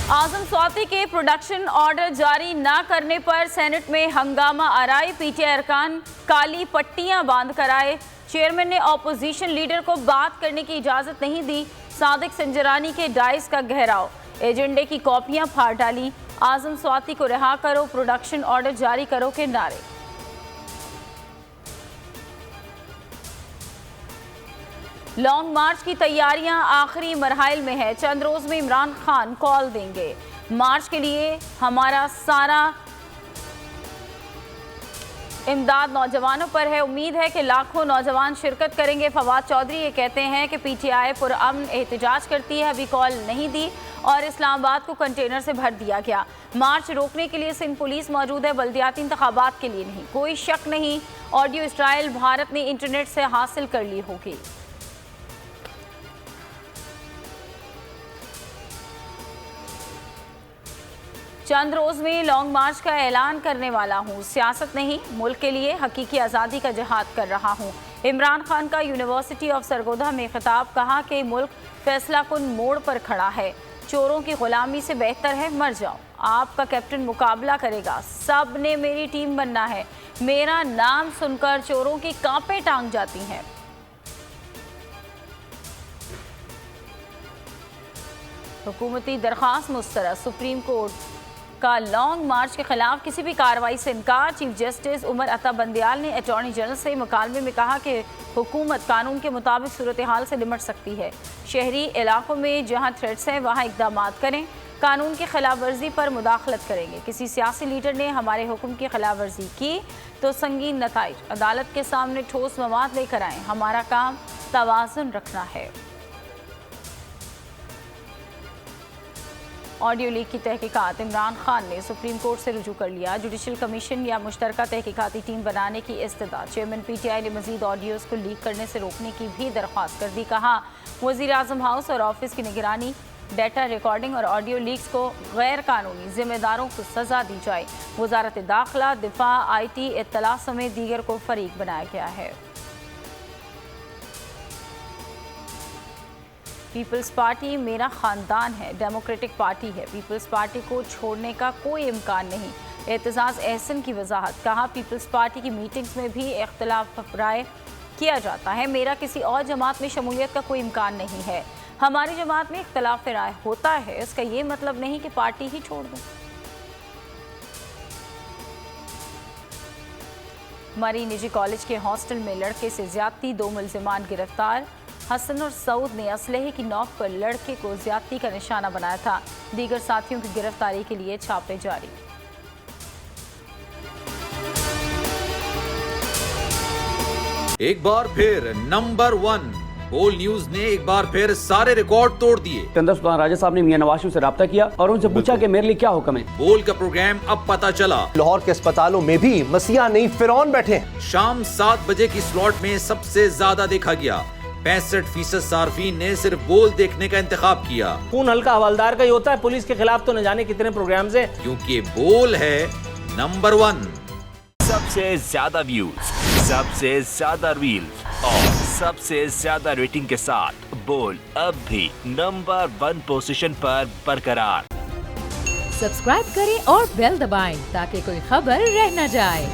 आजम स्वाति के production order जारी न करने पर सेनेट में हंगामा आराई। पीटीआई अरकान काली पट्टियां बांध कर आए। चेयरमैन ने ऑपोजिशन लीडर को बात करने की इजाजत नहीं दी। सादिक संजरानी के डाइस का घेराव, एजेंडे की कॉपियां फाड़ डाली। आजम स्वाति को रिहा करो, प्रोडक्शन ऑर्डर जारी करो के नारे। लॉन्ग मार्च की तैयारियां आखिरी मरहल में है। चंद रोज में इमरान खान कॉल देंगे। मार्च के लिए हमारा सारा इमदाद नौजवानों पर है। उम्मीद है कि लाखों नौजवान शिरकत करेंगे। फवाद चौधरी ये कहते हैं कि पीटीआई पुरअमन एहतजाज करती है, अभी कॉल नहीं दी और इस्लामाबाद को कंटेनर से भर दिया गया। मार्च रोकने के लिए सिंध पुलिस मौजूद है, बल्दियाती इंतखाबात के लिए नहीं। कोई शक नहीं, ऑडियो इसराइल भारत ने इंटरनेट से हासिल कर ली होगी। चंद रोज में लॉन्ग मार्च का ऐलान करने वाला हूँ। सियासत नहीं, मुल्क के लिए हकीकी आज़ादी का जिहाद कर रहा हूँ। इमरान खान का यूनिवर्सिटी ऑफ सरगोधा में खिताब, कहा कि मुल्क फैसला कुन मोड़ पर खड़ा है। चोरों की गुलामी से बेहतर है मर जाओ। आपका कैप्टन मुकाबला करेगा, सब ने मेरी टीम बनना है। मेरा नाम सुनकर चोरों की कांपे टांग जाती हैं। हुकूमती दरख्वास्त मुस्तरद, सुप्रीम कोर्ट का लॉन्ग मार्च के खिलाफ किसी भी कार्रवाई से इनकार। चीफ जस्टिस उमर अता बंदियाल ने अटॉर्नी जनरल से मुकालमे में कहा कि हुकूमत कानून के मुताबिक सूरत हाल से निपट सकती है। शहरी इलाकों में जहां थ्रेट्स हैं वहां इकदाम करें। कानून की खिलाफ वर्जी पर मुदाखलत करेंगे। किसी सियासी लीडर ने हमारे हुक्म की खिलाफ वर्जी की तो संगीन नताइज अदालत के सामने ठोस मवाद लेकर आएँ। हमारा काम तवाज़ुन रखना है। ऑडियो लीक की तहकीकात, इमरान खान ने सुप्रीम कोर्ट से रुजू कर लिया। जुडिशल कमीशन या मुश्तरका तहकीकाती टीम बनाने की इस्तदा। चेयरमैन पीटीआई ने मजीद ऑडियोज को लीक करने से रोकने की भी दरख्वास्त कर दी। कहा वज़ीर आज़म हाउस और ऑफिस की निगरानी, डाटा रिकॉर्डिंग और ऑडियो लीक्स को गैर कानूनी जिम्मेदारों को सजा दी जाए। वजारत दाखिला, दिफा, IT, इत्तला समेत दीगर को फरीक बनाया गया है। पीपल्स पार्टी मेरा ख़ानदान है, डेमोक्रेटिक पार्टी है। पीपल्स पार्टी को छोड़ने का कोई इम्कान नहीं। एतजाज़ एहसन की वजाहत, कहा पीपल्स पार्टी की मीटिंग्स में भी इख्तलाफ राय किया जाता है। मेरा किसी और जमात में शमूलियत का कोई इम्कान नहीं है। हमारी जमात में इख्तलाफ राय होता है, इसका ये मतलब नहीं कि पार्टी ही छोड़ दूँ। मरी निजी कॉलेज के हॉस्टल में लड़के से ज्यादती, 2 मुल्जिमान गिरफ्तार। हसन और सऊद ने असलहे की नोक पर लड़के को ज्यादती का निशाना बनाया था। दीगर साथियों की गिरफ्तारी के लिए छापे जारी। एक बार फिर नंबर 1 बोल न्यूज ने एक बार फिर सारे रिकॉर्ड तोड़ दिए। सुल्तान राजा साहब ने मियां नवाज शरीफ से राब्ता किया और उनसे पूछा कि मेरे लिए क्या हुक्म है। बोल का प्रोग्राम अब पता चला। लाहौर के अस्पतालों में भी मसीहा नहीं फिरौन बैठे। शाम 7 बजे की स्लॉट में सबसे ज्यादा देखा गया। 65% सार्फिन ने सिर्फ बोल देखने का इंतखाब किया। खून हल्का हवलदार का ही होता है, पुलिस के खिलाफ तो न जाने कितने प्रोग्राम्स हैं। क्योंकि बोल है नंबर 1। सबसे ज्यादा व्यूज, सबसे ज्यादा रील्स और सबसे ज्यादा रेटिंग के साथ बोल अब भी नंबर 1 पोजीशन पर बरकरार। सब्सक्राइब करें और बेल दबाएं ताकि कोई खबर रह न जाए।